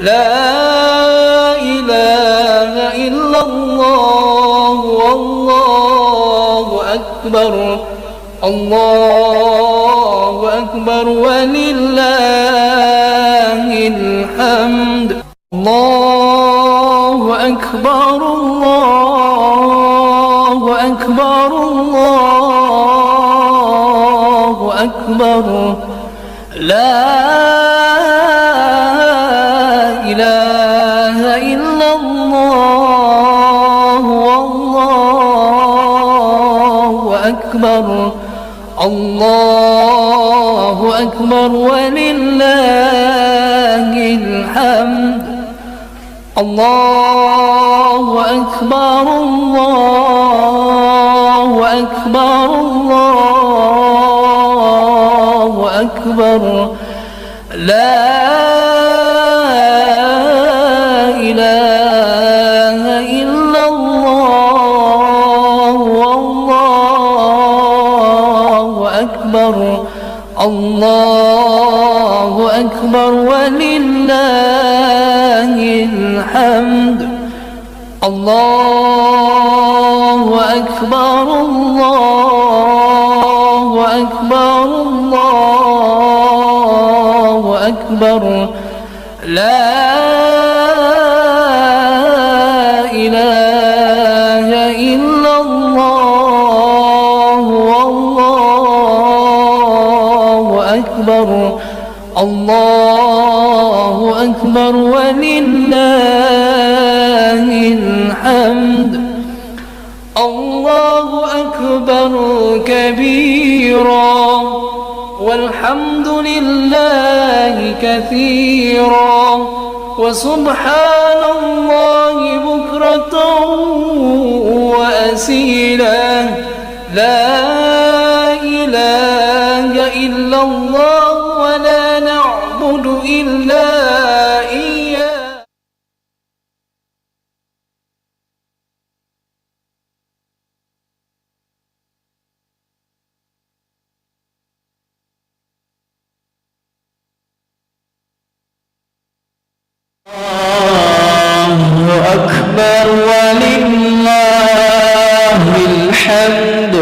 لا إله إلا الله والله أكبر الله أكبر ولله الحمد الله أكبر الله أكبر الله أكبر لا إله إلا الله والله أكبر الله أكبر ولله الحمد الله أكبر الله أكبر الله أكبر لا إله إلا الله والله أكبر الله أكبر ولله الحمد الله أكبر الله أكبر الله أكبر لا إله إلا الله والله أكبر الله أكبر ولله الحمد الله أكبر كبيرا والحمد لله كثيرا وسبحان الله بكرة وأسيلا لا إله إلا الله ولا نعبد إلا إياه الله أكبر ولله الحمد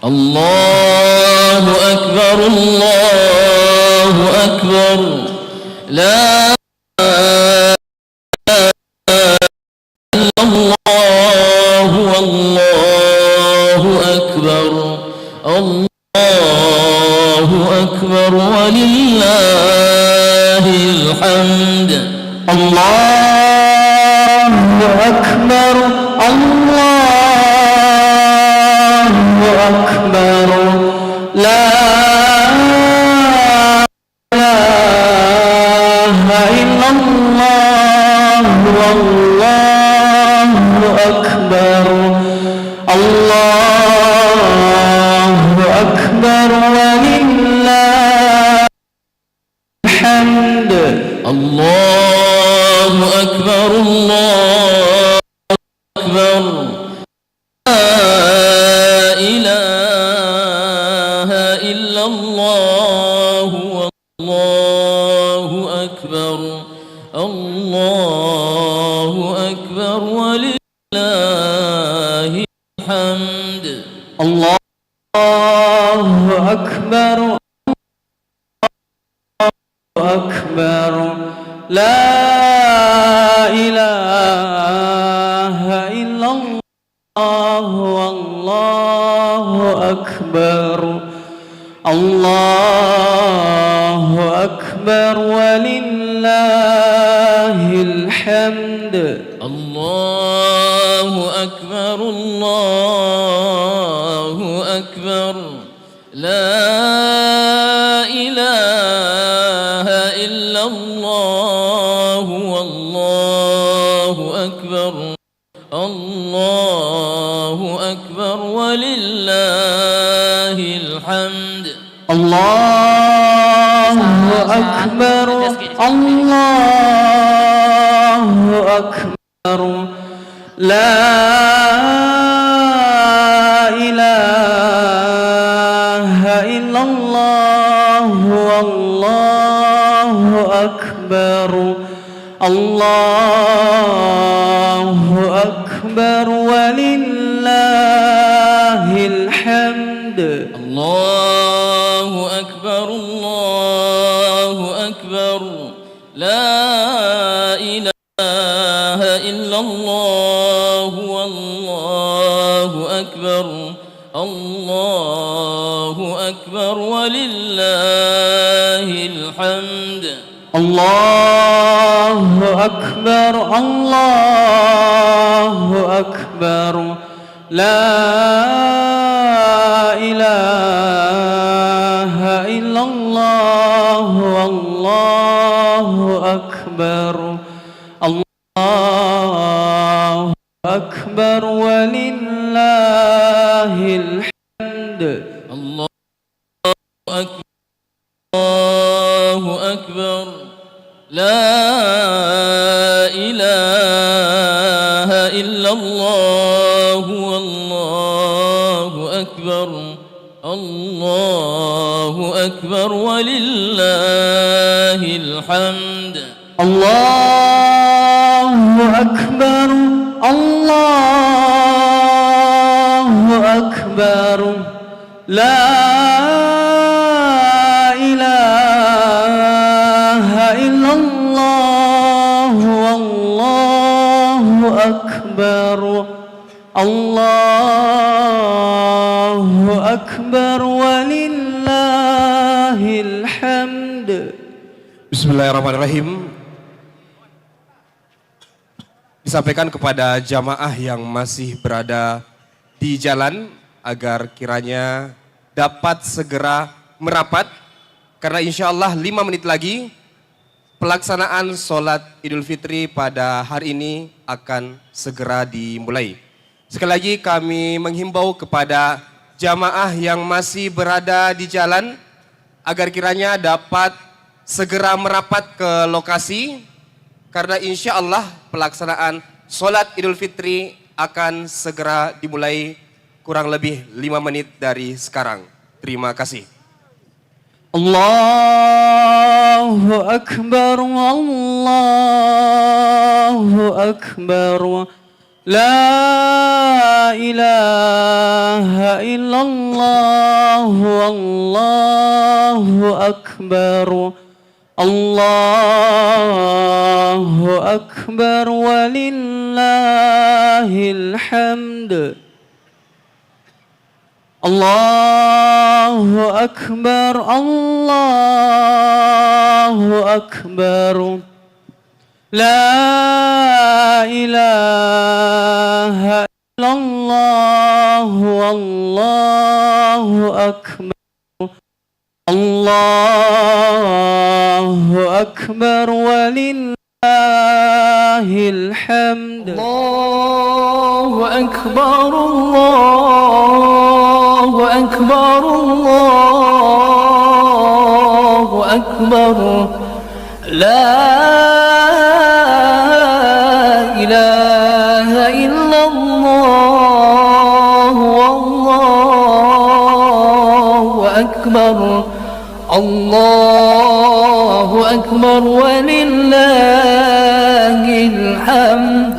الله أكبر الله أكبر لا إله إلا الله والله أكبر الله أكبر ولله الحمد الله أكبر الله أكبر لا إله إلا الله والله أكبر الله أكبر ولله الحمد الله أكبر الله أكبر لا إله إلا الله والله أكبر الله أكبر ولله الحمد الله أكبر أكبر لا إله إلا الله والله أكبر الله أكبر ولله الحمد الله أكبر الله أكبر لا إله إلا الله والله أكبر الله أكبر ولله الحمد الله أكبر الله أكبر لا إله إلا الله والله الله أكبر الله أكبر ولله الحمد الله أكبر الله أكبر لا إله إلا الله والله أكبر الله أكبر ولله الحمد الله أكبر الله أكبر لا إله إلا الله والله أكبر الله أكبر ولله الحمد الله أكبر الله أكبر لا إله إلا الله والله أكبر الله أكبر ولله الحمد الله أكبر الله أكبر لا إله إلا الله والله أكبر الله أكبر ولله الحمد. Bismillahirrahmanirrahim. Disampaikan kepada jamaah yang masih berada di jalan agar kiranya dapat segera merapat karena insya Allah 5 menit lagi pelaksanaan sholat Idul Fitri pada hari ini akan segera dimulai. Sekali lagi kami menghimbau kepada jamaah yang masih berada di jalan agar kiranya dapat segera merapat ke lokasi karena insya Allah pelaksanaan sholat Idul Fitri akan segera dimulai kurang lebih 5 menit dari sekarang. Terima kasih. Allahu Akbar, Allahu Akbar, la ilaha illallah, Allahu Akbar. Allahu Akbar walillahil hamd. Allahu Akbar, Allahu Akbar. La ilaha illallah, Allahu Akbar. Allahu Akbar walillahil hamd. Allahu Akbar, Allahu Akbar, Allahu Akbar. La ilaha illallah, wallahu akbar. Allahu Akbar walillahil hamd.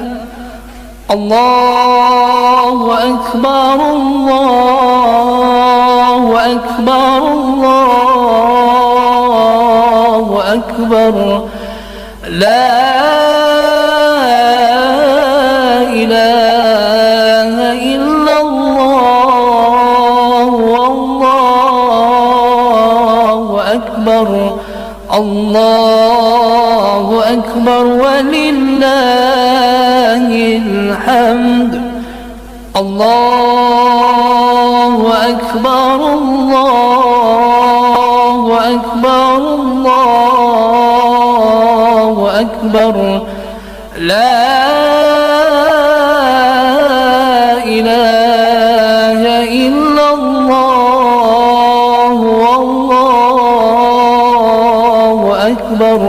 Allahu Akbar, Allahu Akbar, Allahu Akbar. La ilaha illallah, wallahu akbar. Allahu Akbar walillahil hamd. Allahu Akbar, Allahu Akbar, Allahu Akbar. La ilaha illallah, wallahu akbar.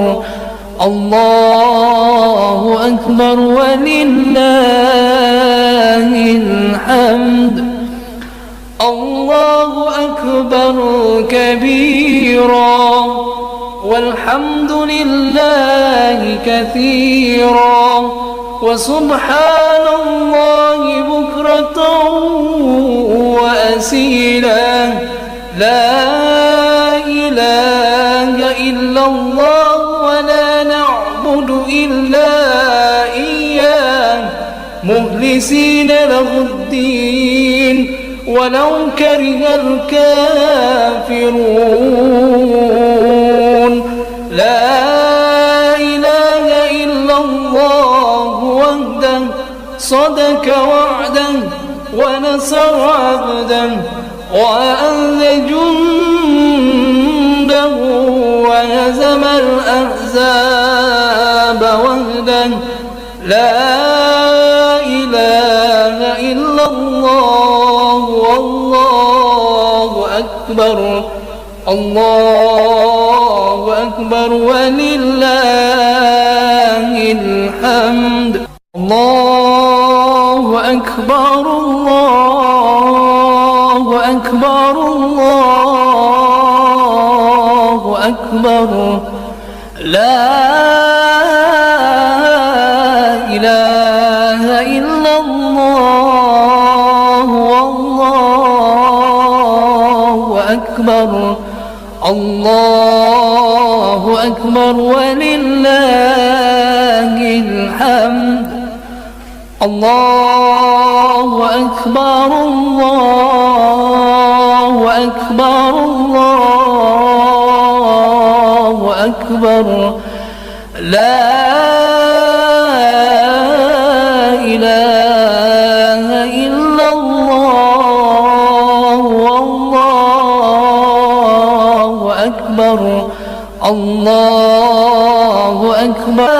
Allahu Akbar walillahil hamd. Allahu Akbar kabira والحمد لله كثيرا وسبحان الله بكرة وأسيلا لا إله إلا الله ولا نعبد إلا إياه مخلصين له الدين ولو كره الكافرون لا إله إلا الله وحده صدق وعده ونصر عبده وأنذ جنده وهزم الأحزاب وحده لا إله إلا الله والله أكبر الله أكبر ولله الحمد الله أكبر الله أكبر الله أكبر لا إله إلا الله والله أكبر الله أكبر ولله الحمد الله أكبر الله أكبر الله أكبر لا إله إلا الله والله أكبر الله أكبر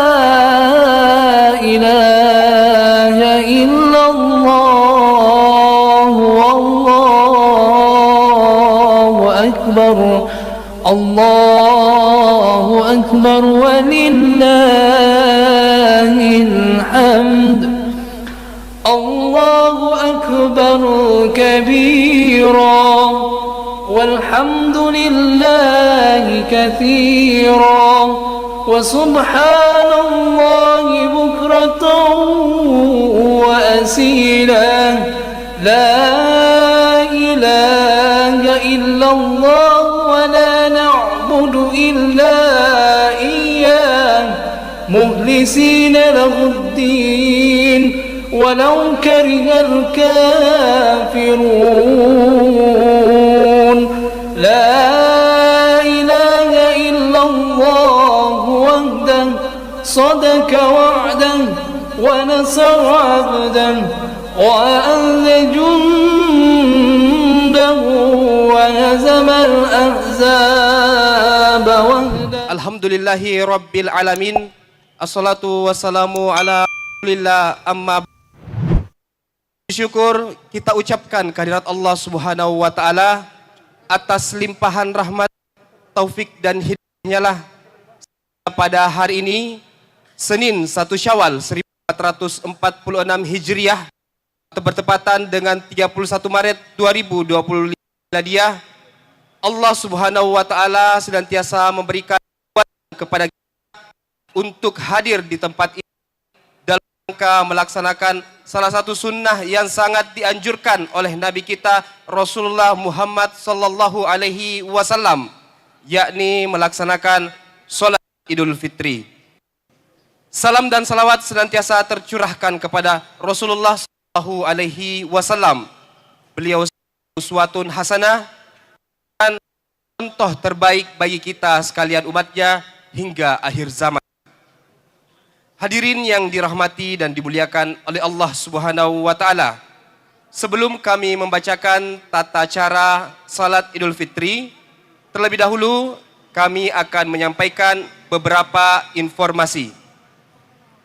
لا إله إلا الله والله أكبر الله أكبر ولله الحمد الله أكبر كبيرا والحمد لله كثيرا وسبحان الله بكرة وأسيلا لا إله إلا الله ولا نعبد إلا إياه مخلصين له الدين ولو كره الكافرون لا إله إلا الله وحده صدق وعده ونصر عبده وأنذ جنده وهزم الأحزاب وحده. Alhamdulillahi Rabbil Alamin. Assalatu wassalamu ala Rasulillah amma. Syukur kita ucapkan kehadirat Allah Subhanahu wa taala atas limpahan rahmat, taufik dan hidayahnya lah pada hari ini Senin 1 Syawal 1446 Hijriah bertepatan dengan 31 Maret 2025 Miladiah. Allah Subhanahu wa taala senantiasa memberikan kekuatan kepada kita untuk hadir di tempat ini dalam rangka melaksanakan salah satu sunnah yang sangat dianjurkan oleh Nabi kita Rasulullah Muhammad sallallahu alaihi wasallam, yakni melaksanakan sholat Idul Fitri. Salam dan salawat senantiasa tercurahkan kepada Rasulullah sallallahu alaihi wasallam. Beliau uswatun hasanah dan contoh terbaik bagi kita sekalian umatnya hingga akhir zaman. Hadirin yang dirahmati dan dimuliakan oleh Allah Subhanahu wa taala. Sebelum kami membacakan tata cara salat Idul Fitri, terlebih dahulu kami akan menyampaikan beberapa informasi.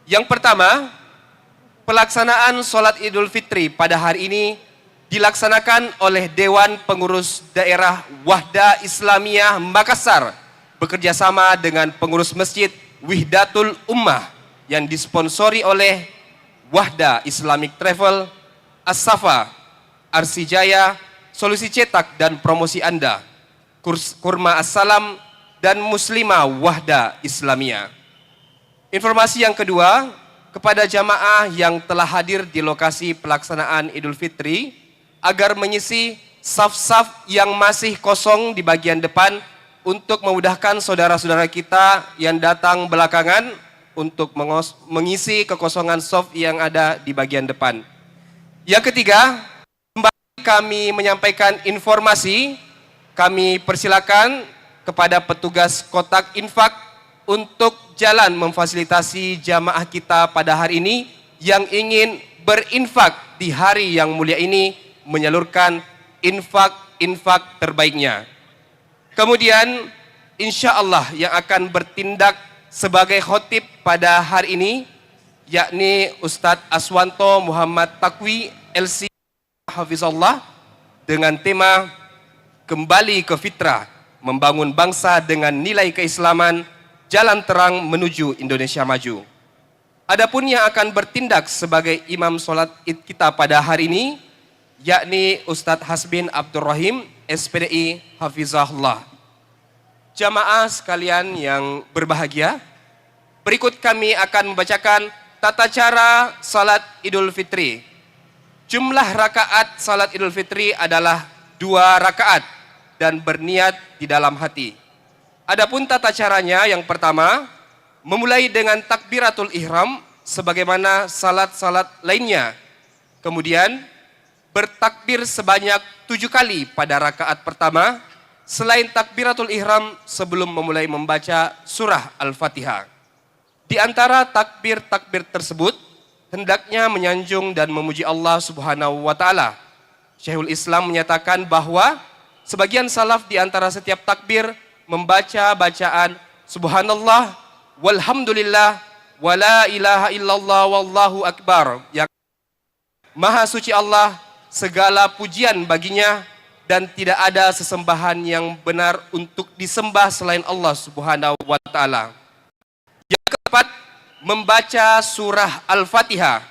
Yang pertama, pelaksanaan salat Idul Fitri pada hari ini dilaksanakan oleh Dewan Pengurus Daerah Wahda Islamiyah Makassar bekerjasama dengan pengurus Masjid Wihdatul Ummah yang disponsori oleh Wahda Islamic Travel, As-Safa, Arsijaya, Solusi Cetak dan Promosi Anda, Kurma Assalam, dan Muslimah Wahda Islamiyah. Informasi yang kedua, kepada jamaah yang telah hadir di lokasi pelaksanaan Idul Fitri agar mengisi saf-saf yang masih kosong di bagian depan untuk memudahkan saudara-saudara kita yang datang belakangan untuk mengisi kekosongan saf yang ada di bagian depan. Yang ketiga, kembali kami menyampaikan informasi, kami persilakan kepada petugas kotak infak untuk jalan memfasilitasi jamaah kita pada hari ini yang ingin berinfak di hari yang mulia ini, menyalurkan infak terbaiknya. Kemudian insya Allah yang akan bertindak sebagai khotib pada hari ini yakni Ustadz Aswanto Muhammad Takwi LC Hafizallah dengan tema Kembali ke Fitrah, Membangun Bangsa dengan Nilai Keislaman, Jalan Terang Menuju Indonesia Maju. Adapun yang akan bertindak sebagai imam sholat id kita pada hari ini yakni Ustadz Hasbin Abdul Rahim SPDI Hafizahullah. Jamaah sekalian yang berbahagia, berikut kami akan membacakan tata cara salat Idul Fitri. Jumlah rakaat salat Idul Fitri adalah 2 rakaat dan berniat di dalam hati. Adapun tata caranya, yang pertama, memulai dengan takbiratul ihram sebagaimana salat-salat lainnya. Kemudian bertakbir sebanyak 7 kali pada rakaat pertama selain takbiratul ihram sebelum memulai membaca surah Al-Fatihah. Di antara takbir-takbir tersebut hendaknya menyanjung dan memuji Allah Subhanahu wa taala. Syekhul Islam menyatakan bahwa sebagian salaf di antara setiap takbir membaca bacaan Subhanallah walhamdulillah wala ilaha illallah wallahu akbar, yang Maha suci Allah, segala pujian baginya dan tidak ada sesembahan yang benar untuk disembah selain Allah Subhanahu wa taala. Yang keempat, membaca surah Al-Fatihah.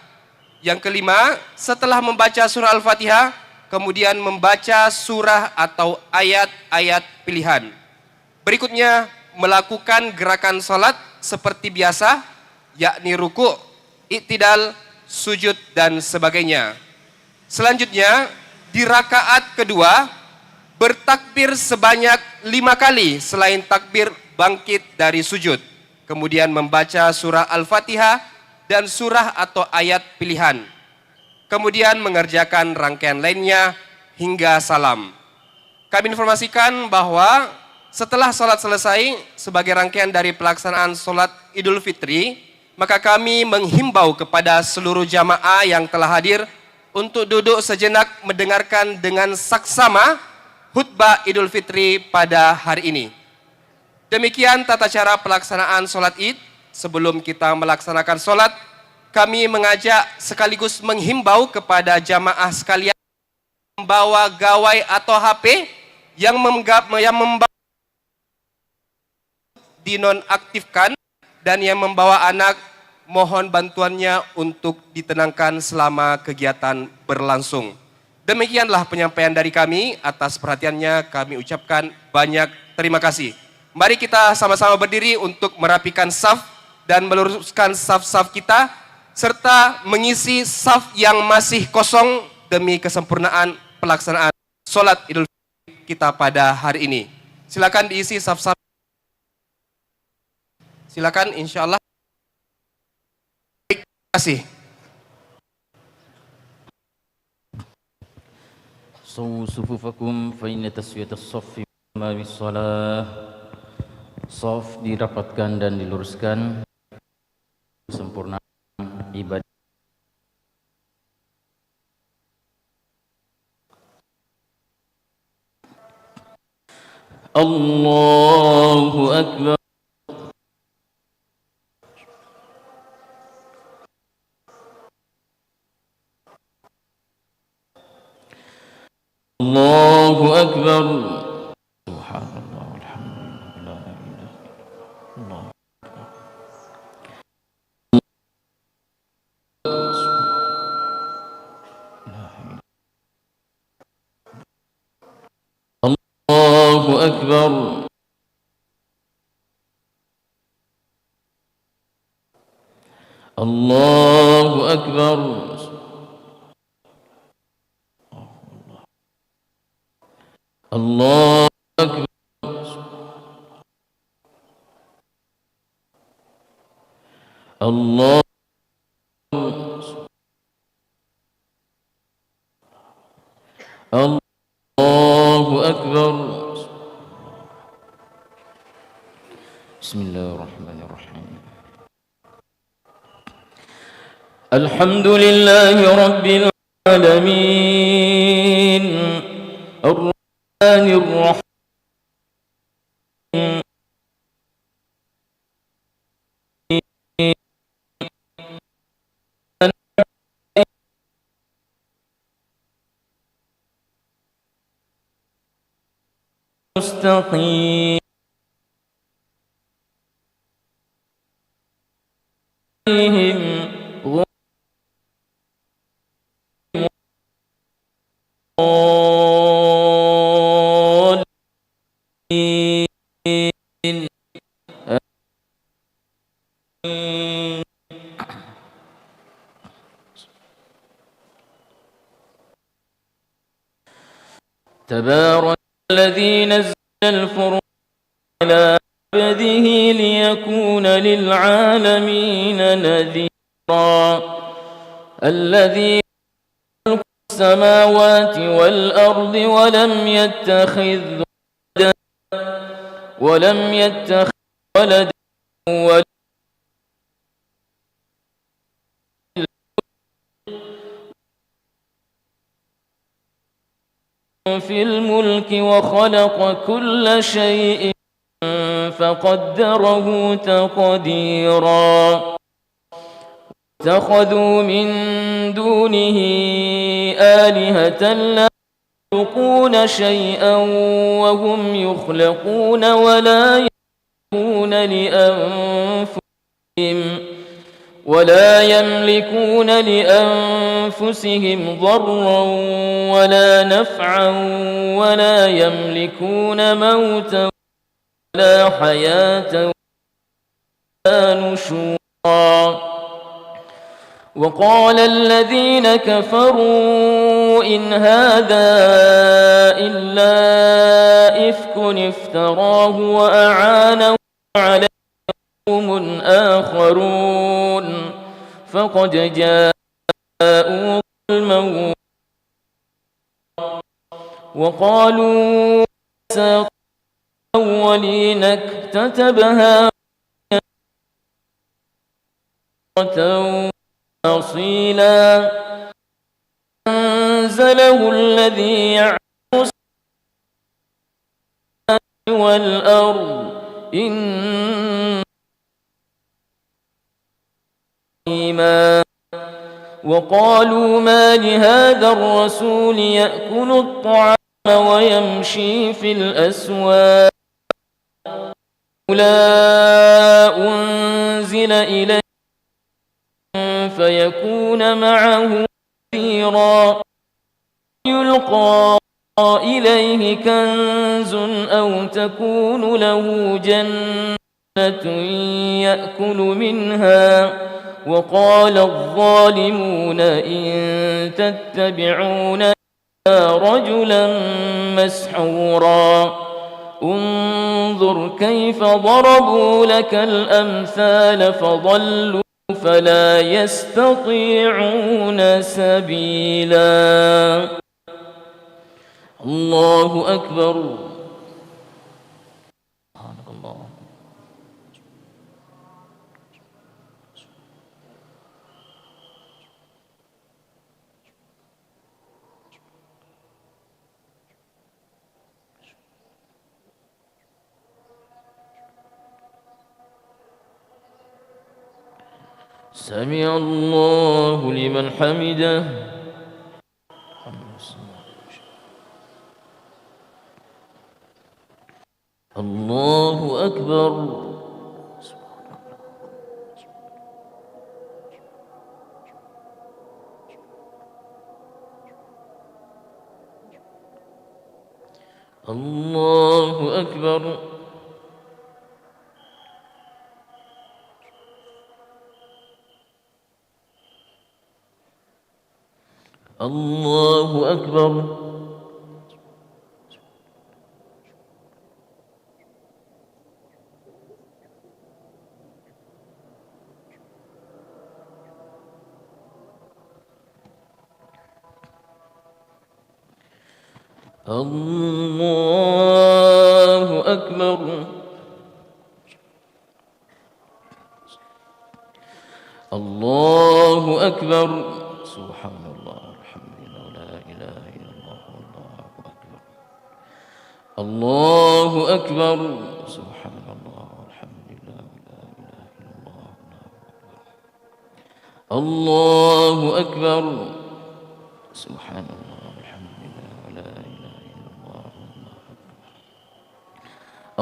Yang kelima, setelah membaca surah Al-Fatihah kemudian membaca surah atau ayat-ayat pilihan. Berikutnya melakukan gerakan salat seperti biasa, yakni ruku, i'tidal, sujud dan sebagainya. Selanjutnya di rakaat kedua bertakbir sebanyak 5 kali selain takbir bangkit dari sujud. Kemudian membaca surah Al-Fatihah dan surah atau ayat pilihan. Kemudian mengerjakan rangkaian lainnya hingga salam. Kami informasikan bahwa setelah salat selesai sebagai rangkaian dari pelaksanaan salat Idul Fitri, maka kami menghimbau kepada seluruh jamaah yang telah hadir untuk duduk sejenak mendengarkan dengan saksama khutbah Idul Fitri pada hari ini. Demikian tata cara pelaksanaan salat Id. Sebelum kita melaksanakan salat, kami mengajak sekaligus menghimbau kepada jamaah sekalian membawa gawai atau HP yang membawa dinonaktifkan dan yang membawa anak mohon bantuannya untuk ditenangkan selama kegiatan berlangsung. Demikianlah penyampaian dari kami. Atas perhatiannya kami ucapkan banyak terima kasih. Mari kita sama-sama berdiri untuk merapikan saf dan meluruskan saf-saf kita serta mengisi saf yang masih kosong demi kesempurnaan pelaksanaan sholat Idul Fitri kita pada hari ini. Silakan diisi saf-saf. Silakan, insya Allah. Terima kasih. Sawu sufufakum fa inna taswiyatas saffi ma bis-shalah. Shaf dirapatkan dan diluruskan sempurna ibadah. Allahu akbar. Allahu akbar. Subhanallah walhamdulillah la ilaha illallah. Allahu akbar. الله أكبر. الله أكبر. الله الله أكبر. بسم الله الرحمن الرحيم. الحمد لله رب العالمين الرحمن الرحيم المستقيم عليهم غير تبارك الذي نزل الفرقان على عبده ليكون للعالمين نذيرا الذي خلق السماوات والأرض ولم يتخذ ولدا في الملك وخلق كل شيء فقدره تقديرا اتخذوا من دونه آلهة لا يخلقون شيئا وهم يخلقون ولا يملكون لأنفسهم ضرا ولا نفعا ولا يملكون موتا ولا حياة ولا نشورا وقال الذين كفروا إن هذا إلا إفك افتراه وأعانه عليه قوم آخرون فقد جاءوا ظلما وقالوا أساطير الأولين اكتتبها أصيلا أنزله الذي يعلم السماء والأرض وقالوا ما لهذا الرسول يأكل الطعام ويمشي في الأسواق لولا أنزل إليه فيكون معه نذيرا يلقى إليه كنز أو تكون له جنة يأكل منها وقال الظالمون إن تتبعون إلا رجلا مسحورا انظر كيف ضربوا لك الأمثال فضلوا فلا يستطيعون سبيلا. الله أكبر. سبحانك اللهم. سمع الله لمن حمده. الله أكبر. الله أكبر. الله أكبر. الله أكبر. الله أكبر. سبحان الله الحمد لله لا إله إلا الله والله أكبر. الله أكبر. سبحان الله الحمد لله لا إله إلا الله الله أكبر. سبحان الله الحمد لله لا إله إلا الله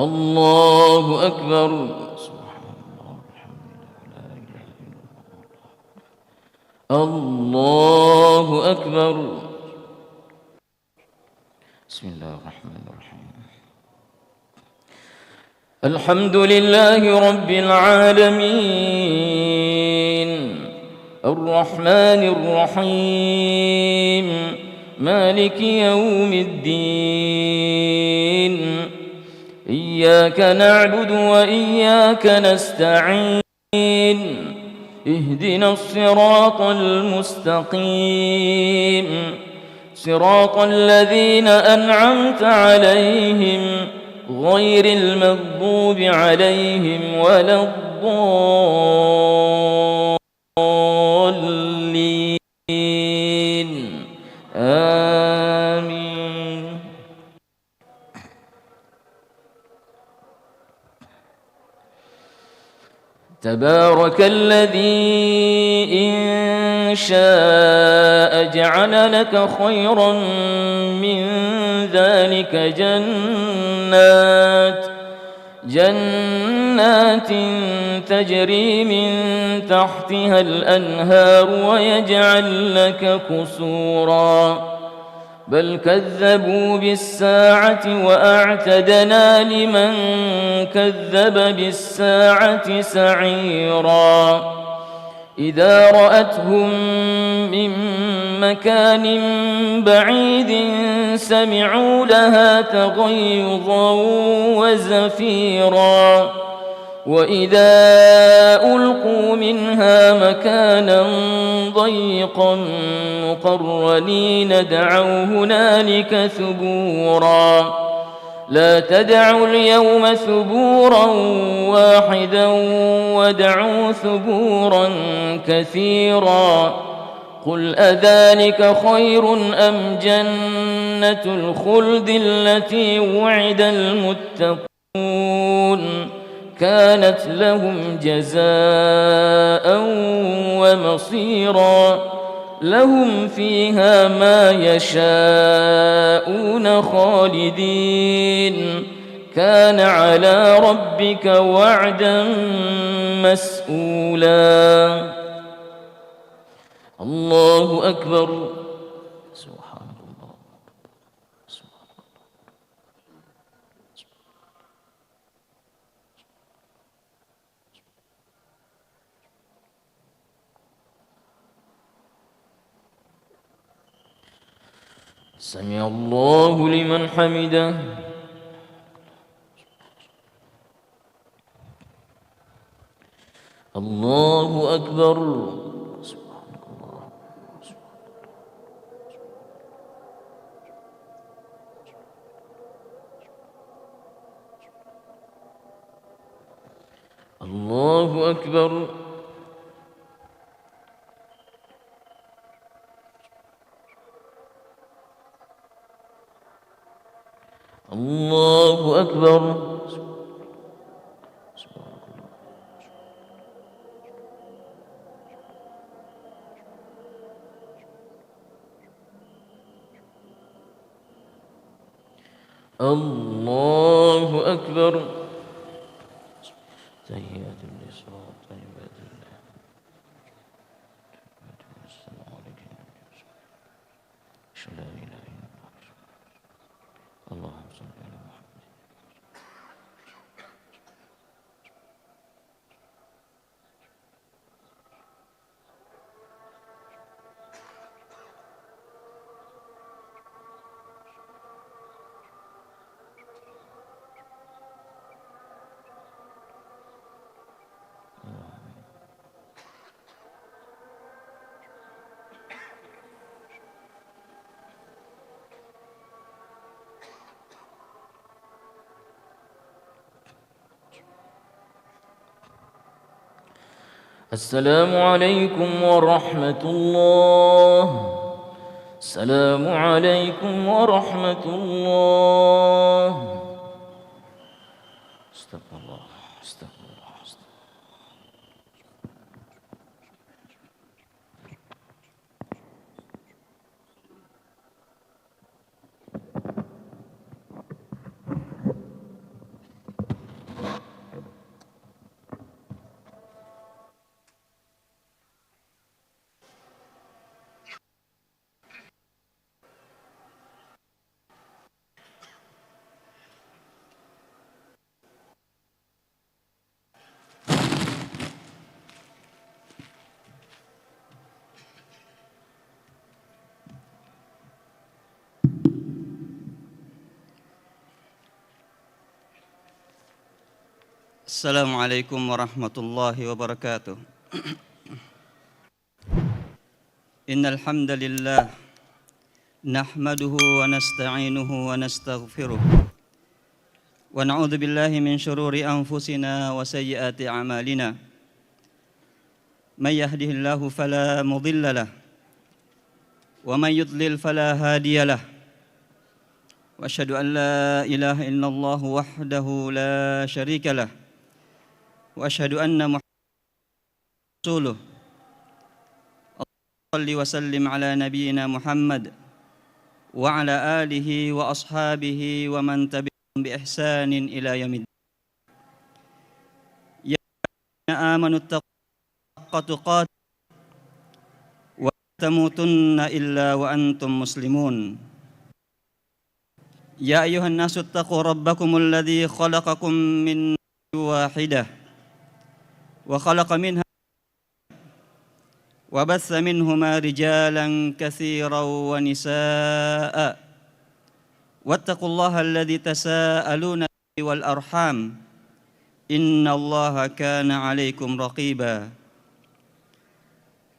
الله أكبر. سبحان الله الحمد لله لا إله إلا الله أكبر. بسم الله الرحمن الرحيم. الحمد لله رب العالمين الرحمن الرحيم مالك يوم الدين إياك نعبد وإياك نستعين اهدنا الصراط المستقيم صراط الذين أنعمت عليهم غير المغضوب عليهم ولا الضالين آمين. تبارك الذي إن شاء جعل لك خيرا من ذلك جنات تجري من تحتها الأنهار ويجعل لك قصورا بل كذبوا بالساعة وأعتدنا لمن كذب بالساعة سعيرا إذا رأتهم من مكان بعيد سمعوا لها تغيظا وزفيرا وإذا ألقوا منها مكانا ضيقا مقرنين دعوا هنالك ثبورا لا تدعوا اليوم ثبورا واحدا ودعوا ثبورا كثيرا قل أذلك خير أم جنة الخلد التي وعد المتقون كانت لهم جزاء ومصيرا لهم فيها ما يشاءون خالدين كان على ربك وعدا مسئولا. الله أكبر. سبحان الله. سمع الله لمن حمده. الله أكبر. الله أكبر. الله أكبر. الله أكبر. تحيات للصراط طيبات الله. السلام عليكم. لا إله إلا الله. اللهم صل على محمد. السلام عليكم ورحمة الله. السلام عليكم ورحمة الله. استغفر الله. استغفر الله. Assalamualaikum warahmatullahi wabarakatuh. Innal hamdalillah nahmaduhu wa nasta'inuhu wa nastaghfiruh wa na'udzu billahi min shururi anfusina wa sayyiati a'malina. May yahdihillahu fala mudilla lahu wa may yudlil fala hadiya lahu. Wa asyhadu an la ilaha illallah wahdahu la syarika lahu. Wa asyhadu anna Muhammadan rasuluh. Shalli wa sallim ala nabiyyina Muhammad wa ala alihi wa ashabihi wa man tabi'ahum bi ihsanin ila yaumid. Ya ayyuhallazina amanu ittaqullaha tuqatih wa la tamutunna illa wa antum muslimun. Ya ayyuhan nasu ittaqu rabbakumul ladzi khalaqakum min nafsin wahidah wa khalaqa minha wa bassa minhuma rijalan katsiran wa nisaa'a wattaqullaha alladzi tasaaluna bihi wal arham innallaha kana 'alaikum raqiba.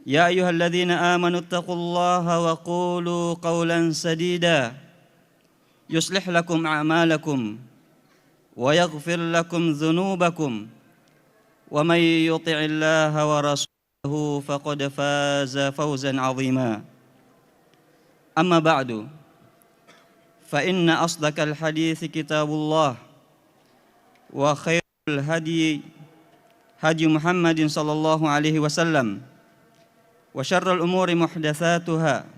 Ya ayyuhalladzina amanu ittaqullaha wa qulu qawlan sadida yuslih lakum a'malakum wa yaghfir lakum dhunubakum wa may yuti'illaha wa rasulahu faqad faza fawzan 'azima. Amma ba'du, fa inna asdaqal hadithi kitabullah wa khairul hadi Muhammadin sallallahu alaihi wasallam wa syarrul umuri muhdatsatuha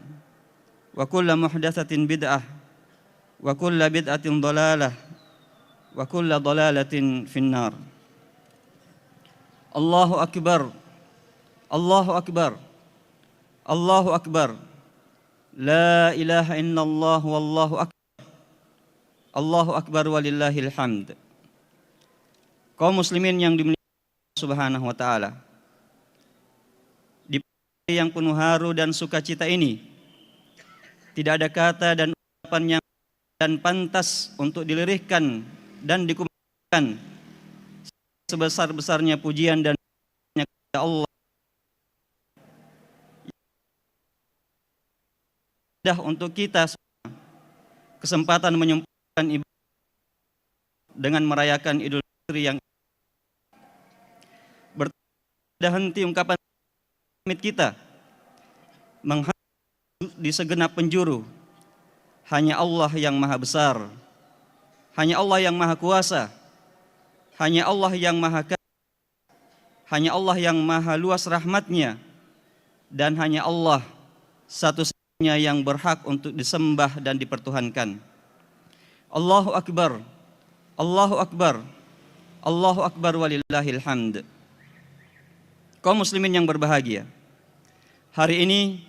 wa kullu muhdatsatin bid'ah wa kullu bid'atin dhalalah wa kullu dhalalatin finnar. Allahu akbar. Allahu akbar. Allahu akbar. La ilaha illallah wallahu akbar. Allahu akbar walillahil hamd. Kaum muslimin yang dimuliakan Allah Subhanahu wa taala. Di pagi yang penuh haru dan sukacita ini tidak ada kata dan ucapan yang dan pantas untuk dilirihkan dan dikumandangkan sebesar-besarnya pujian dan kepada Allah. Dah untuk kita semua kesempatan menyempurnakan ibadah dengan merayakan Idul Fitri yang bertanda henti ungkapan pamit kita menghadap di segenap penjuru. Hanya Allah yang maha besar, hanya Allah yang maha kuasa, hanya Allah yang maha kaya, hanya Allah yang maha luas rahmatnya, dan hanya Allah satu-satunya yang berhak untuk disembah dan dipertuhankan. Allahu Akbar, Allahu Akbar, Allahu Akbar walillahil hamd. Kaum muslimin yang berbahagia, hari ini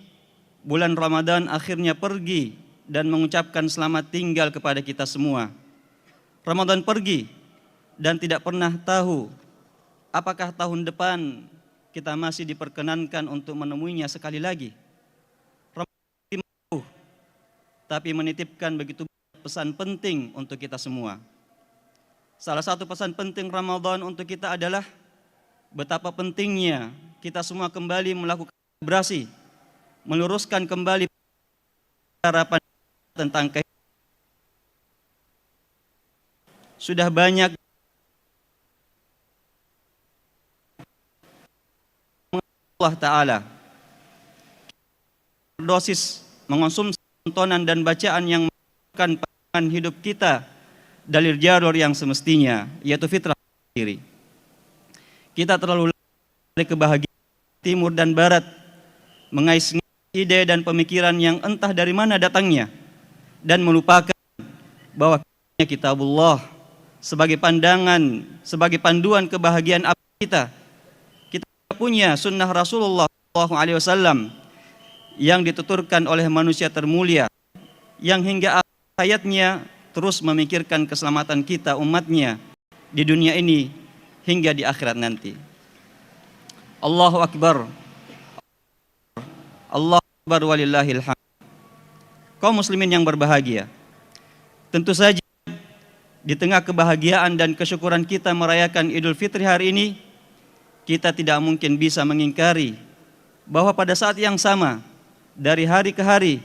bulan Ramadan akhirnya pergi dan mengucapkan selamat tinggal kepada kita semua. Ramadan pergi dan tidak pernah tahu apakah tahun depan kita masih diperkenankan untuk menemuinya sekali lagi. Ramadan tapi menitipkan begitu pesan penting untuk kita semua. Salah satu pesan penting Ramadan untuk kita adalah betapa pentingnya kita semua kembali melakukan selebrasi, meluruskan kembali harapan tentang kehidupan. Sudah banyak Allah Ta'ala. Dosis mengonsumsi tontonan dan bacaan yang merupakan pandangan hidup kita dari jalur yang semestinya, yaitu fitrah diri. Kita terlalu dari kebahagiaan timur dan barat, mengais ide dan pemikiran yang entah dari mana datangnya, dan melupakan bahwa kitabullah sebagai pandangan, sebagai panduan kebahagiaan kita. Kita punya sunnah Rasulullah SAW yang dituturkan oleh manusia termulia, yang hingga hayatnya terus memikirkan keselamatan kita umatnya di dunia ini hingga di akhirat nanti. Allahu Akbar, Allahu Akbar walillahil hamd. Kaum muslimin yang berbahagia, tentu saja di tengah kebahagiaan dan kesyukuran kita merayakan Idul Fitri hari ini, kita tidak mungkin bisa mengingkari bahwa pada saat yang sama, dari hari ke hari,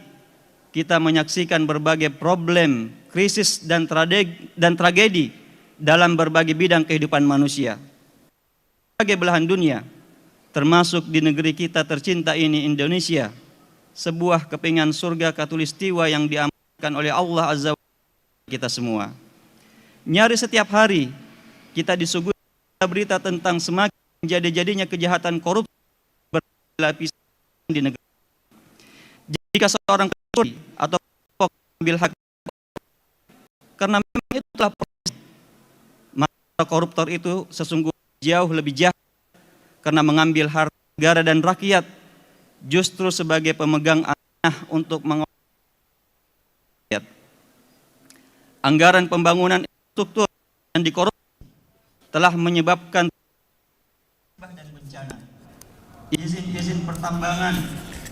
kita menyaksikan berbagai problem, krisis dan tragedi dalam berbagai bidang kehidupan manusia. Berbagai belahan dunia, termasuk di negeri kita tercinta ini, Indonesia, sebuah kepingan surga katulistiwa yang diamankan oleh Allah Azza wa Jalla kita semua. Nyaris setiap hari kita disuguhi berita tentang semakin menjadi-jadinya kejahatan korupsi berlapis di negeri. Jika seorang korupsi atau mengambil hak, karena memang itulah proses, maka koruptor itu sesungguhnya jauh lebih jahat karena mengambil harta negara dan rakyat justru sebagai pemegang amanah untuk mengolah anggaran pembangunan infrastruktur yang dikorupsi telah menyebabkan dan bencana, izin-izin pertambangan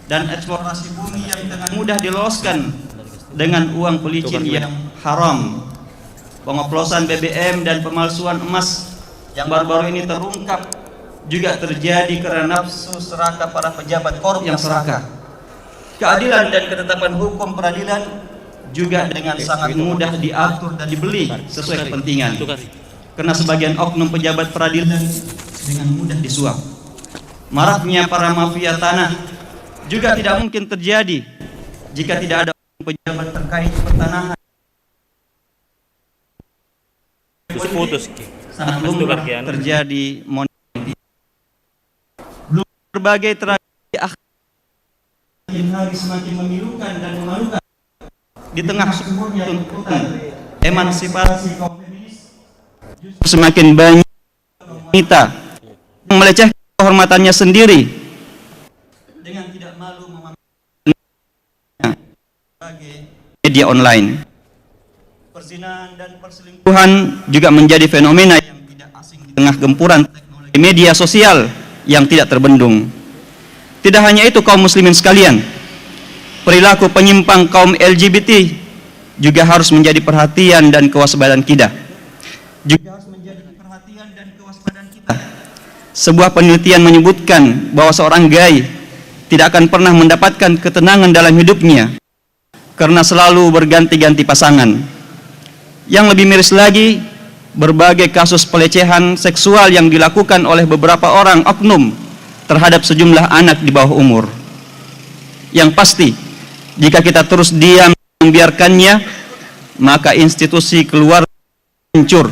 dan eksplorasi bumi yang dengan mudah diloloskan dengan uang pelicin yang haram, pengoplosan BBM dan pemalsuan emas yang baru-baru ini terungkap juga terjadi karena nafsu serakah para pejabat korup yang serakah. Keadilan dan ketetapan hukum peradilan juga dengan sangat mudah diatur dan dibeli sesuai kepentingan, karena sebagian oknum pejabat peradilan dengan mudah disuap. Maraknya para mafia tanah juga tidak mungkin terjadi jika tidak ada pejabat terkait pertanahan. Putus sangat lumrah terjadi monetitas. Berbagai tragedi akhir hari semakin memilukan dan memalukan di tengah suburnya tuntutan emansipasi kaum feminis, semakin banyak wanita yang melecehkan kehormatannya sendiri dengan tidak malu memamerkan sebagai media online. Perzinahan dan perselingkuhan juga menjadi fenomena yang tidak asing di tengah gempuran teknologi media sosial yang tidak terbendung. Tidak hanya itu kaum muslimin sekalian, perilaku penyimpang kaum LGBT juga harus menjadi perhatian dan kewaspadaan kita. Sebuah penelitian menyebutkan bahwa seorang gay tidak akan pernah mendapatkan ketenangan dalam hidupnya karena selalu berganti-ganti pasangan. Yang lebih miris lagi, berbagai kasus pelecehan seksual yang dilakukan oleh beberapa orang oknum terhadap sejumlah anak di bawah umur. Yang pasti, jika kita terus diam membiarkannya, maka institusi keluarga hancur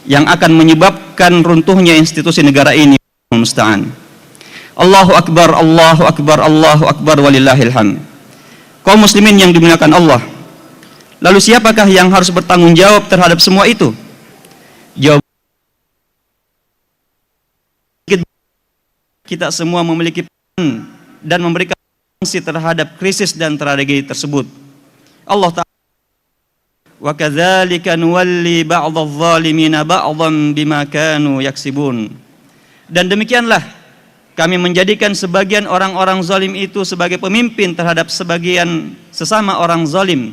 yang akan menyebabkan runtuhnya institusi negara ini. Musta'an. Allahu Akbar, Allahu Akbar, Allahu Akbar walillahil hamd. Kaum muslimin yang dimuliakan Allah, lalu siapakah yang harus bertanggung jawab terhadap semua itu? Jawab, kita semua memiliki peran dan memberikan fungsi terhadap krisis dan tragedi tersebut. Allah Ta'ala, wa kadzalika nuwalli ba'dadh dhalimina ba'dhan bima kanu yaksibun. Dan demikianlah kami menjadikan sebagian orang-orang zalim itu sebagai pemimpin terhadap sebagian sesama orang zalim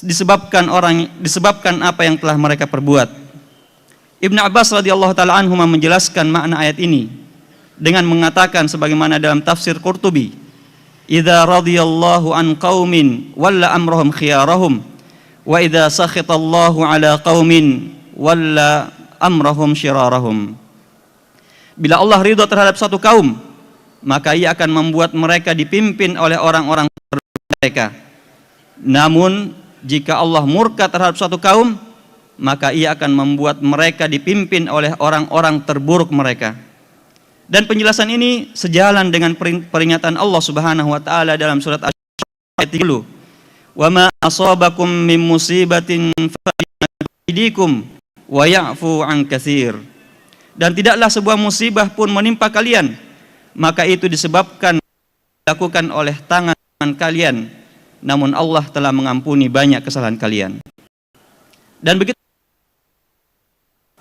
disebabkan apa yang telah mereka perbuat. Ibnu Abbas radhiyallahu taala anhuma menjelaskan makna ayat ini dengan mengatakan sebagaimana dalam tafsir Qurtubi, "Idza radhiyallahu an qaumin walla amrahum khiyarahum wa idza sakhitallahu ala qaumin walla amrahum syirarahum." Bila Allah ridha terhadap satu kaum, maka ia akan membuat mereka dipimpin oleh orang-orang mereka. Namun jika Allah murka terhadap suatu kaum, maka ia akan membuat mereka dipimpin oleh orang-orang terburuk mereka. Dan penjelasan ini sejalan dengan peringatan Allah Subhanahu wa taala dalam surat Asy-Syura ayat 30. Wa ma asabakum min musibatin fa bidikum wa ya'fu an katsir. Dan tidaklah sebuah musibah pun menimpa kalian, maka itu disebabkan dilakukan oleh tangan kalian, namun Allah telah mengampuni banyak kesalahan kalian. Dan begitu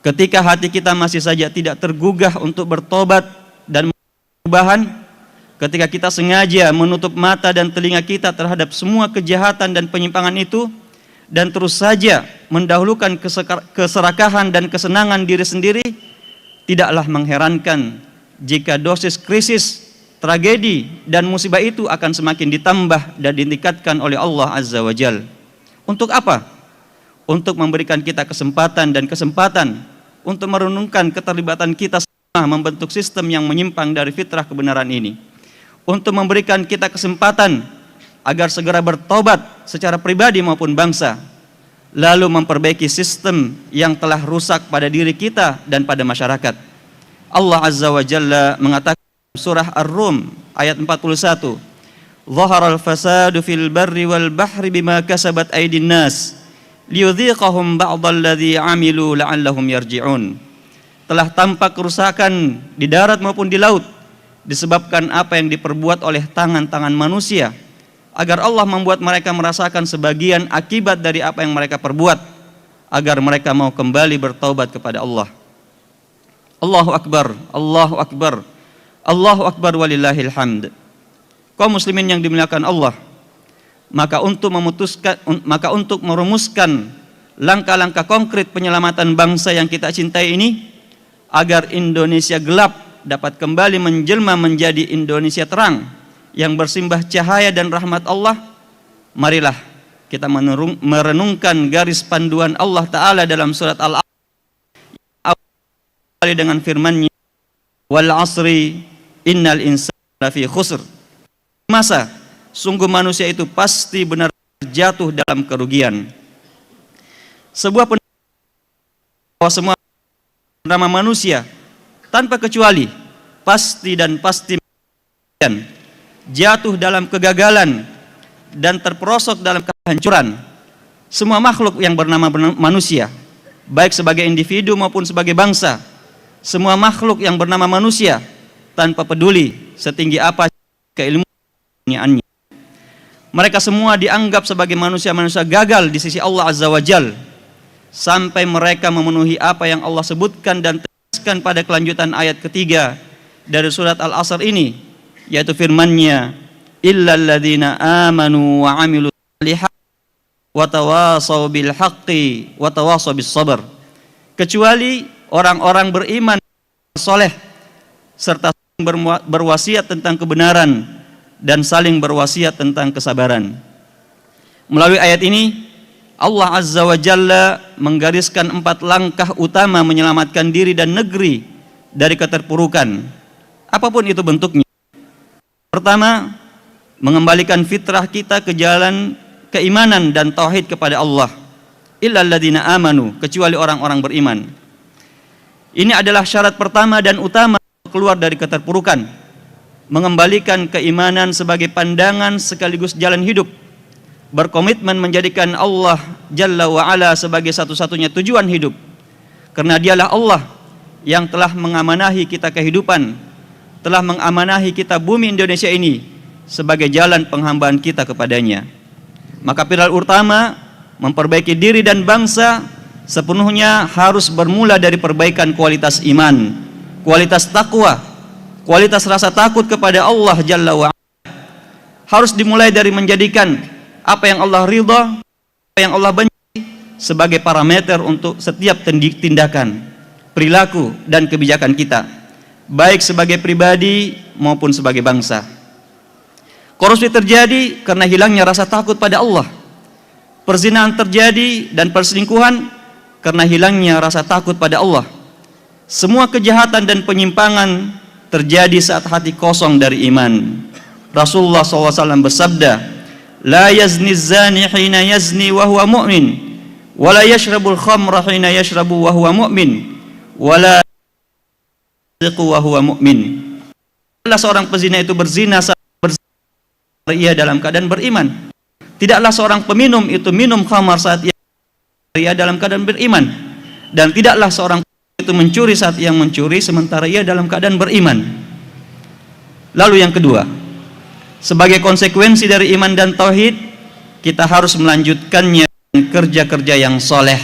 ketika hati kita masih saja tidak tergugah untuk bertobat dan perubahan, ketika kita sengaja menutup mata dan telinga kita terhadap semua kejahatan dan penyimpangan itu, dan terus saja mendahulukan keserakahan dan kesenangan diri sendiri, tidaklah mengherankan jika dosis krisis, tragedi, dan musibah itu akan semakin ditambah dan ditingkatkan oleh Allah Azza wa Jal. Untuk apa? Untuk memberikan kita kesempatan untuk merenungkan keterlibatan kita membentuk sistem yang menyimpang dari fitrah kebenaran ini, untuk memberikan kita kesempatan agar segera bertobat secara pribadi maupun bangsa, lalu memperbaiki sistem yang telah rusak pada diri kita dan pada masyarakat. Allah Azza wa Jalla mengatakan surah Ar-Rum ayat 41, "Dhaharal fasadu fil barri wal bahri bima kasabat aydin nas liyudhiqahum ba'dalladzi 'amilu la'allahum yarji'un." Telah tampak kerusakan di darat maupun di laut disebabkan apa yang diperbuat oleh tangan-tangan manusia, agar Allah membuat mereka merasakan sebagian akibat dari apa yang mereka perbuat, agar mereka mau kembali bertaubat kepada Allah. Allahu Akbar, Allahu Akbar, Allahu Akbar walillahil hamd. Kaum muslimin yang dimuliakan Allah, maka untuk merumuskan langkah-langkah konkret penyelamatan bangsa yang kita cintai ini, agar Indonesia gelap dapat kembali menjelma menjadi Indonesia terang yang bersimbah cahaya dan rahmat Allah, marilah kita merenungkan garis panduan Allah Ta'ala dalam surat Al-A'raf dengan firman-Nya, wal asri innal insana lafi khusr. Masa sungguh manusia itu pasti benar jatuh dalam kerugian. Sebuah bahwa semua nama manusia tanpa kecuali pasti jatuh dalam kegagalan dan terperosok dalam kehancuran. Semua makhluk yang bernama manusia, baik sebagai individu maupun sebagai bangsa, semua makhluk yang bernama manusia, tanpa peduli setinggi apa keilmuannya, mereka semua dianggap sebagai manusia-manusia gagal di sisi Allah Azza wa Jal, sampai mereka memenuhi apa yang Allah sebutkan dan tegaskan pada kelanjutan ayat ketiga dari surat Al-Asr ini, yaitu firman-Nya, illal ladzina amanu wa 'amilus shalihat wa tawasaw bil haqqi wa tawasaw bis sabr. Kecuali orang-orang beriman soleh serta berwasiat tentang kebenaran dan saling berwasiat tentang kesabaran. Melalui ayat ini Allah Azza wa Jalla menggariskan 4 langkah utama menyelamatkan diri dan negeri dari keterpurukan, apapun itu bentuknya. Pertama, mengembalikan fitrah kita ke jalan keimanan dan tauhid kepada Allah. Illal ladzina amanu, kecuali orang-orang beriman. Ini adalah syarat pertama dan utama keluar dari keterpurukan. Mengembalikan keimanan sebagai pandangan sekaligus jalan hidup. Berkomitmen menjadikan Allah Jalla wa'ala sebagai satu-satunya tujuan hidup, karena Dialah Allah yang telah mengamanahi kita kehidupan, telah mengamanahi kita bumi Indonesia ini sebagai jalan penghambaan kita kepadanya. Maka pilar utama memperbaiki diri dan bangsa sepenuhnya harus bermula dari perbaikan kualitas iman, kualitas takwa, kualitas rasa takut kepada Allah Jalla wa'ala. Harus dimulai dari menjadikan apa yang Allah ridha, apa yang Allah benci sebagai parameter untuk setiap tindakan, perilaku, dan kebijakan kita, baik sebagai pribadi maupun sebagai bangsa. Korupsi terjadi karena hilangnya rasa takut pada Allah. Perzinahan terjadi dan perselingkuhan karena hilangnya rasa takut pada Allah. Semua kejahatan dan penyimpangan terjadi saat hati kosong dari iman. Rasulullah SAW bersabda, "La yazni zani hina yazni wa huwa mu'min, wa la yashrabul khamra hina yashrabu wa huwa mu'min, wa la yasriqu wa huwa mu'min." Tidaklah seorang pezina itu berzina saat ia dalam keadaan beriman. Tidaklah seorang peminum itu minum khamar saat ia dalam keadaan beriman. Dan tidaklah seorang itu mencuri saat ia mencuri sementara ia dalam keadaan beriman. Lalu yang kedua, sebagai konsekuensi dari iman dan tauhid, kita harus melanjutkannya dengan kerja-kerja yang soleh,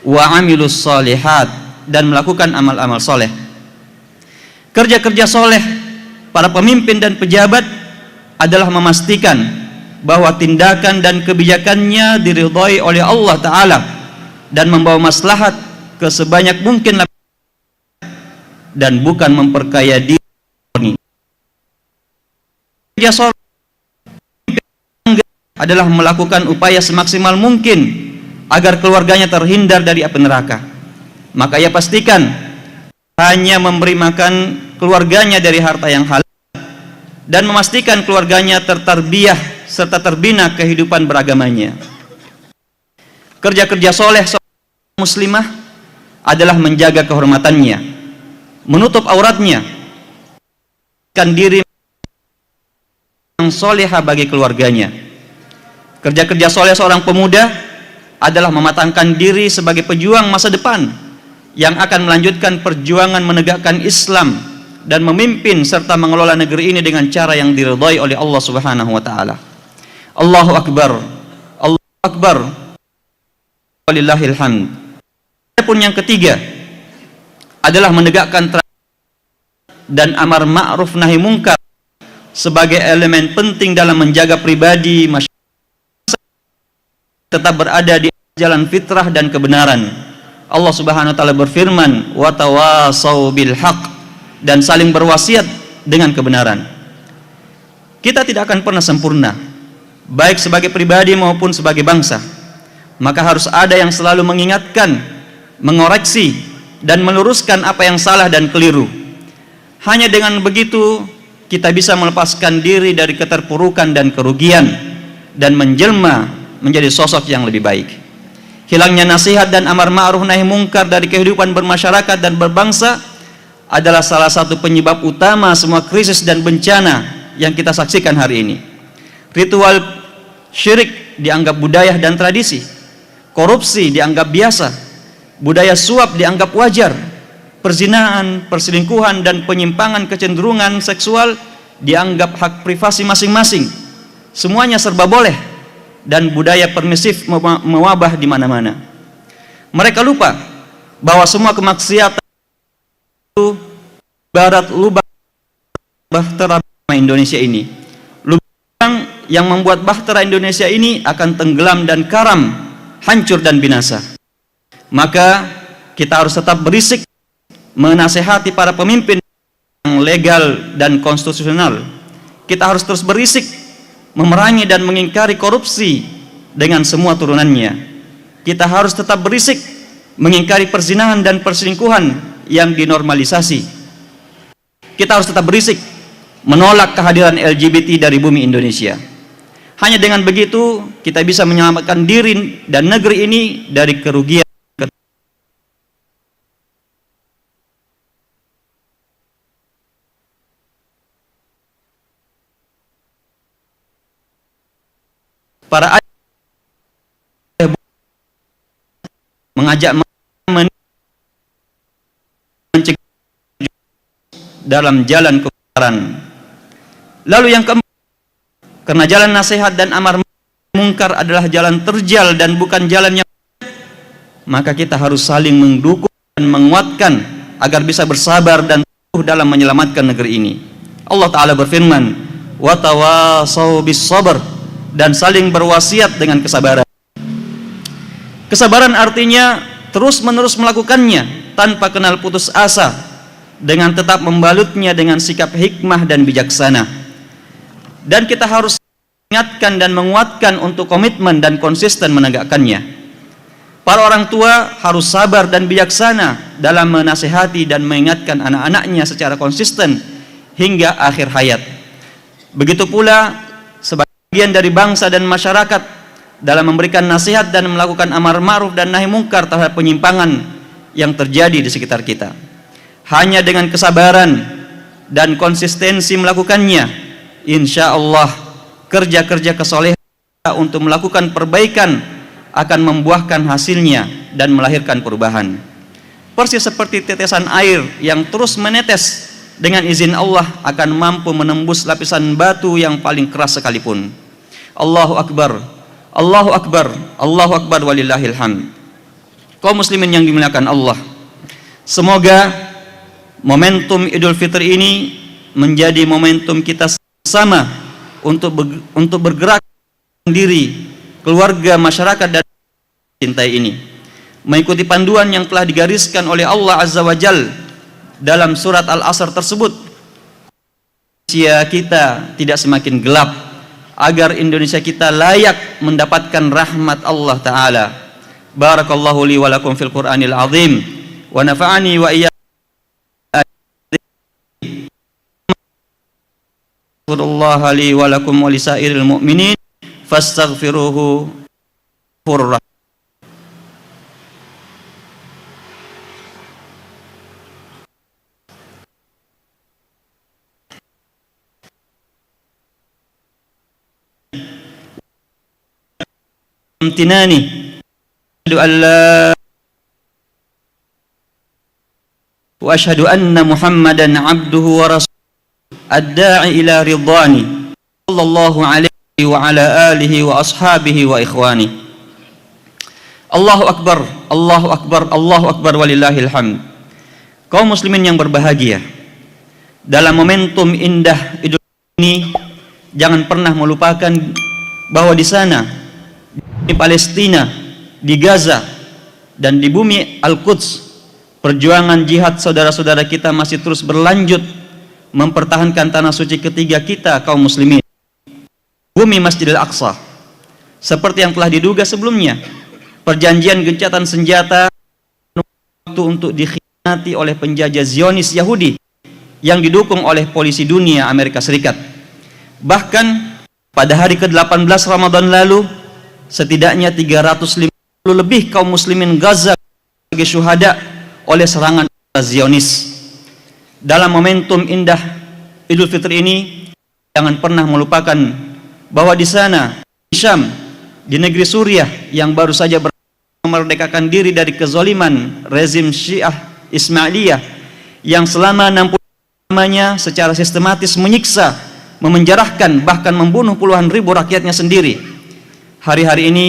wa amilus solihat, dan melakukan amal-amal soleh. Kerja-kerja soleh para pemimpin dan pejabat adalah memastikan bahwa tindakan dan kebijakannya diridhai oleh Allah Ta'ala dan membawa maslahat ke sebanyak mungkin dan bukan memperkaya diri. Kerja soleh adalah melakukan upaya semaksimal mungkin agar keluarganya terhindar dari api neraka. Maka ia pastikan hanya memberi makan keluarganya dari harta yang halal dan memastikan keluarganya tertarbiyah serta terbina kehidupan beragamanya. Kerja-kerja soleh seorang muslimah adalah menjaga kehormatannya, menutup auratnya, kan diri yang soleha bagi keluarganya. Kerja-kerja soleh seorang pemuda adalah mematangkan diri sebagai pejuang masa depan yang akan melanjutkan perjuangan menegakkan Islam dan memimpin serta mengelola negeri ini dengan cara yang diridhai oleh Allah Subhanahu wa taala. Allahu akbar. Allahu akbar. Walillahil hamd. Adapun yang ketiga adalah menegakkan dan amar ma'ruf nahi mungkar sebagai elemen penting dalam menjaga pribadi masyarakat tetap berada di jalan fitrah dan kebenaran. Allah Subhanahu wa taala berfirman, "Wa tawasau bil haqq," dan saling berwasiat dengan kebenaran. Kita tidak akan pernah sempurna, baik sebagai pribadi maupun sebagai bangsa. Maka harus ada yang selalu mengingatkan, mengoreksi, dan meluruskan apa yang salah dan keliru. Hanya dengan begitu kita bisa melepaskan diri dari keterpurukan dan kerugian dan menjelma menjadi sosok yang lebih baik. Hilangnya nasihat dan amar ma'ruf nahi mungkar dari kehidupan bermasyarakat dan berbangsa adalah salah satu penyebab utama semua krisis dan bencana yang kita saksikan hari ini. Ritual syirik dianggap budaya dan tradisi, korupsi dianggap biasa, budaya suap dianggap wajar, perzinahan, perselingkuhan, dan penyimpangan kecenderungan seksual dianggap hak privasi masing-masing. Semuanya serba boleh dan budaya permisif mewabah di mana-mana. Mereka lupa bahwa semua kemaksiatan barat lubang bahtera Indonesia ini, lubang yang membuat bahtera Indonesia ini akan tenggelam dan karam, hancur dan binasa. Maka kita harus tetap berisik menasehati para pemimpin yang legal dan konstitusional. Kita harus terus berisik memerangi dan mengingkari korupsi dengan semua turunannya. Kita harus tetap berisik mengingkari perzinahan dan perselingkuhan yang dinormalisasi. Kita harus tetap berisik menolak kehadiran LGBT dari bumi Indonesia. Hanya dengan begitu kita bisa menyelamatkan diri dan negeri ini dari kerugian. Para ayah mengajak mencegah dalam jalan kebenaran. Lalu yang keempat, karena jalan nasihat dan amar mungkar adalah jalan terjal dan bukan jalan yang, maka kita harus saling mendukung dan menguatkan agar bisa bersabar dan teguh dalam menyelamatkan negeri ini. Allah Ta'ala berfirman, wa tawasau bis sabr, dan saling berwasiat dengan kesabaran. Kesabaran artinya terus-menerus melakukannya tanpa kenal putus asa, dengan tetap membalutnya dengan sikap hikmah dan bijaksana. Dan kita harus ingatkan dan menguatkan untuk komitmen dan konsisten menegakkannya. Para orang tua harus sabar dan bijaksana dalam menasihati dan mengingatkan anak-anaknya secara konsisten hingga akhir hayat. Begitu pula sebagian dari bangsa dan masyarakat dalam memberikan nasihat dan melakukan amar ma'ruf dan nahi mungkar terhadap penyimpangan yang terjadi di sekitar kita. Hanya dengan kesabaran dan konsistensi melakukannya, insya Allah kerja-kerja kesolehan untuk melakukan perbaikan akan membuahkan hasilnya dan melahirkan perubahan. Persis seperti tetesan air yang terus menetes, dengan izin Allah akan mampu menembus lapisan batu yang paling keras sekalipun. Allahu Akbar, Allahu Akbar, Allahu Akbar walillahil hamd. Kaum muslimin yang dimuliakan Allah, semoga momentum Idul Fitri ini menjadi momentum kita sama untuk bergerak sendiri, keluarga, masyarakat dan cintai ini, mengikuti panduan yang telah digariskan oleh Allah Azza wa Jal dalam surat Al-Asr tersebut. Indonesia kita tidak semakin gelap, agar Indonesia kita layak mendapatkan rahmat Allah Ta'ala. Barakallahu li wa lakum fil Qur'anil azim wa nafa'ani wa iyyakum li wa lakum wa lisairil mu'minin fastaghfiruhu furrah. Amtinani alla wa ashhadu anna Muhammadan abduhu wa rasuluhu ad-da'i ila ridwani sallallahu alaihi wa ala alihi wa ashabihi wa ikhwani. Allahu Akbar, Allahu Akbar, Allahu Akbar walillahil hamd. Kaum muslimin yang berbahagia, dalam momentum indah Idul ini jangan pernah melupakan bahwa di sana, di Palestina, di Gaza, dan di bumi Al-Quds, perjuangan jihad saudara-saudara kita masih terus berlanjut mempertahankan tanah suci ketiga kita kaum muslimin, bumi Masjidil Aqsa. Seperti yang telah diduga sebelumnya, perjanjian gencatan senjata untuk dikhianati oleh penjajah Zionis Yahudi yang didukung oleh polisi dunia Amerika Serikat. Bahkan pada hari ke-18 Ramadan lalu, setidaknya 350 lebih kaum muslimin Gaza sebagai syuhada oleh serangan Zionis. Dalam momentum indah Idul Fitri ini, jangan pernah melupakan bahwa di sana, di Syam, di negeri Suriah yang baru saja memerdekakan diri dari kezaliman rezim Syiah Ismailiyah yang selama 60 lamanya secara sistematis menyiksa, memenjarakan, bahkan membunuh puluhan ribu rakyatnya sendiri. Hari-hari ini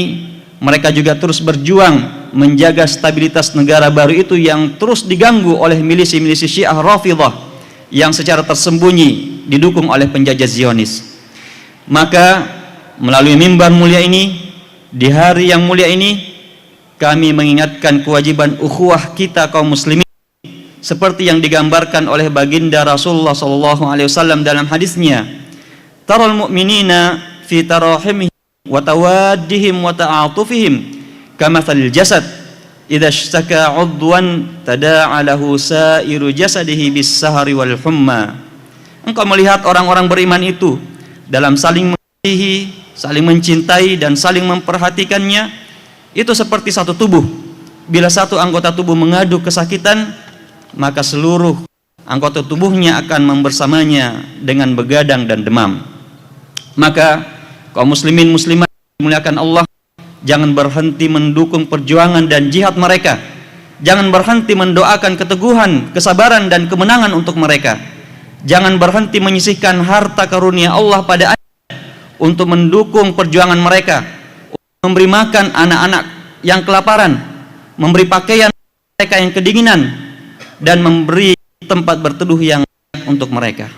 mereka juga terus berjuang menjaga stabilitas negara baru itu yang terus diganggu oleh milisi-milisi Syiah Rafidhah yang secara tersembunyi didukung oleh penjajah Zionis. Maka melalui mimbar mulia ini, di hari yang mulia ini, kami mengingatkan kewajiban ukhuwah kita kaum muslimin seperti yang digambarkan oleh baginda Rasulullah SAW dalam hadisnya, taral mu'minina fi tarahimihim wa tawaddihim wa ta'atufihim kamathalil jasad idza ishtaka 'udwan tada'a lahu sa'iru jasadihi bis-sahari wal humma. Engkau melihat orang-orang beriman itu dalam saling mengasihi, saling mencintai dan saling memperhatikannya, itu seperti satu tubuh. Bila satu anggota tubuh mengadu kesakitan, maka seluruh anggota tubuhnya akan membersamanya dengan begadang dan demam. Maka kaum muslimin muslimat dimuliakan Allah, jangan berhenti mendukung perjuangan dan jihad mereka. Jangan berhenti mendoakan keteguhan, kesabaran dan kemenangan untuk mereka. Jangan berhenti menyisihkan harta karunia Allah pada untuk mendukung perjuangan mereka, memberi makan anak-anak yang kelaparan, memberi pakaian mereka yang kedinginan, dan memberi tempat berteduh yang untuk mereka.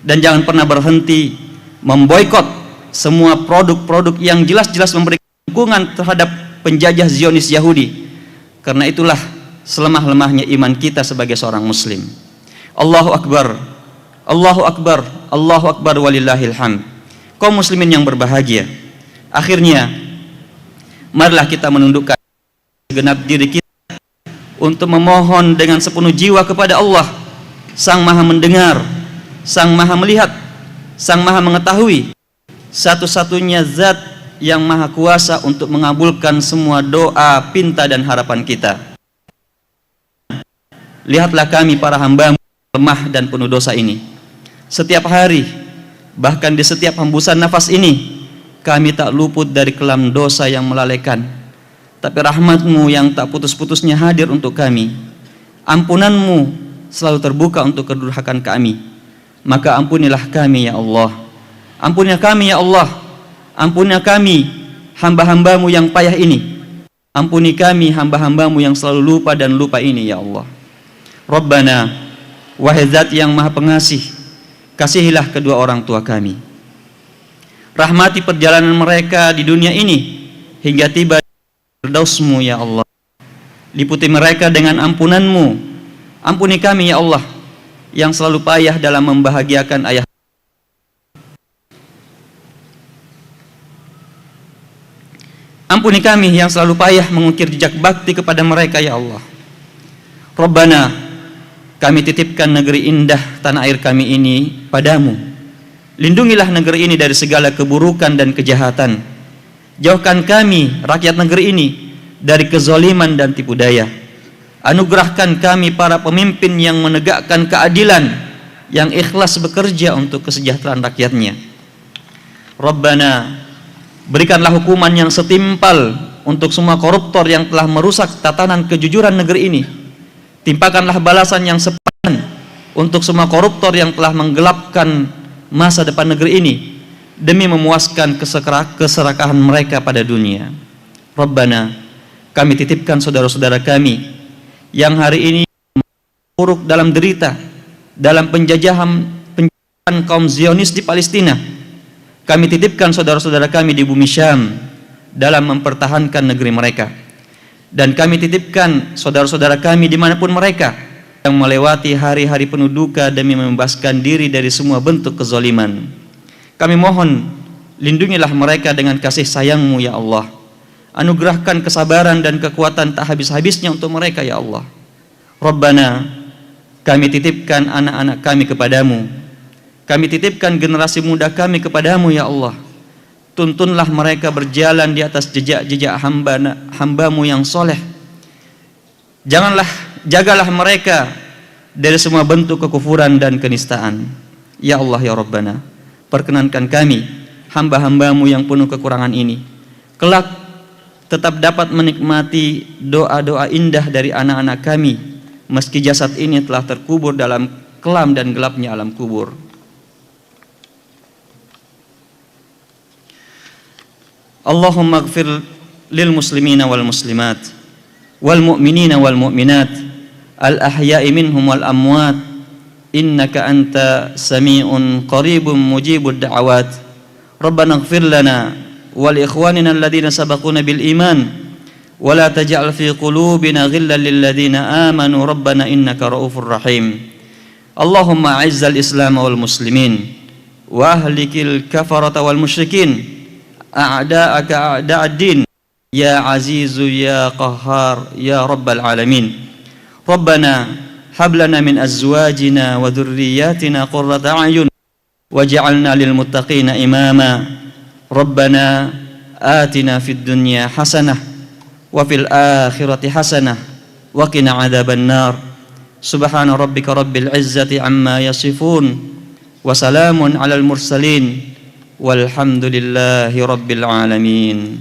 Dan jangan pernah berhenti memboikot semua produk-produk yang jelas-jelas memberikan dukungan terhadap penjajah Zionis Yahudi. Karena itulah selemah-lemahnya iman kita sebagai seorang muslim. Allahu Akbar, Allahu Akbar, Allahu Akbar walillahil hamd. Kaum muslimin yang berbahagia, akhirnya marilah kita menundukkan segenap diri kita untuk memohon dengan sepenuh jiwa kepada Allah, Sang Maha Mendengar, Sang Maha Melihat, Sang Maha Mengetahui, satu-satunya zat yang maha kuasa untuk mengabulkan semua doa, pinta dan harapan kita. Lihatlah kami para hamba-Mu lemah dan penuh dosa ini. Setiap hari, bahkan di setiap hembusan nafas ini, kami tak luput dari kelam dosa yang melalaikan. Tapi rahmat-Mu yang tak putus-putusnya hadir untuk kami. Ampunan-Mu selalu terbuka untuk kedurhakan kami. Maka ampunilah kami ya Allah. Ampunilah kami ya Allah. Ampunilah kami hamba-hamba-Mu yang payah ini. Ampuni kami hamba-hamba-Mu yang selalu lupa dan lupa ini ya Allah. Rabbana, wahai Zat yang Maha Pengasih, kasihilah kedua orang tua kami. Rahmati perjalanan mereka di dunia ini hingga tiba di Firdaus-Mu ya Allah. Liputi mereka dengan ampunan-Mu. Ampuni kami ya Allah yang selalu payah dalam membahagiakan ayah. Ampuni kami yang selalu payah mengukir jejak bakti kepada mereka ya Allah. Rabbana, kami titipkan negeri indah tanah air kami ini padamu. Lindungilah negeri ini dari segala keburukan dan kejahatan. Jauhkan kami, rakyat negeri ini, dari kezaliman dan tipu daya. Anugerahkan kami para pemimpin yang menegakkan keadilan, yang ikhlas bekerja untuk kesejahteraan rakyatnya. Rabbana, berikanlah hukuman yang setimpal untuk semua koruptor yang telah merusak tatanan kejujuran negeri ini. Timpakanlah balasan yang sepadan untuk semua koruptor yang telah menggelapkan masa depan negeri ini demi memuaskan keserakahan mereka pada dunia. Rabbana, kami titipkan saudara-saudara kami yang hari ini buruk dalam derita, dalam penjajahan kaum Zionis di Palestina. Kami titipkan saudara-saudara kami di bumi Syam dalam mempertahankan negeri mereka. Dan kami titipkan saudara-saudara kami dimanapun mereka yang melewati hari-hari penuh duka demi membebaskan diri dari semua bentuk kezaliman. Kami mohon, lindungilah mereka dengan kasih sayang-Mu ya Allah. Anugerahkan kesabaran dan kekuatan tak habis-habisnya untuk mereka ya Allah. Rabbana, kami titipkan anak-anak kami kepadamu. Kami titipkan generasi muda kami kepadamu ya Allah. Tuntunlah mereka berjalan di atas jejak-jejak hamba-Mu yang soleh. Jagalah mereka dari semua bentuk kekufuran dan kenistaan. Ya Allah ya Rabbana, perkenankan kami hamba-hamba-Mu yang penuh kekurangan ini kelak tetap dapat menikmati doa-doa indah dari anak-anak kami meski jasad ini telah terkubur dalam kelam dan gelapnya alam kubur. Allahumma ighfir lil muslimina wal muslimat wal mu'minina wal mu'minat al ahya'i minhum wal amwat innaka anta sami'un qaribun mujibud da'awat. Rabbana ighfir lana wal ikhwanina alladhina sabaquna bil iman wa la taj'al fi qulubina ghillan lil ladzina amanu rabbana innaka raufur rahim. Allahumma a'izzal islam wal muslimin wa ahlikil kafarata wal musyrikin a'da'aka a'da'ad-din ya azizu ya qahhar ya rabbal alamin. Rabbana hab lana min azwajina wa dhurriyyatina qurrata a'yun waj'alna lil muttaqina imama. Rabbana atina fid dunya hasanah wa fil akhirati hasanah wa qina adzaban nar. Subhana rabbika rabbil izzati amma yasifun wa salamun alal mursalin walhamdulillahi rabbil alamin.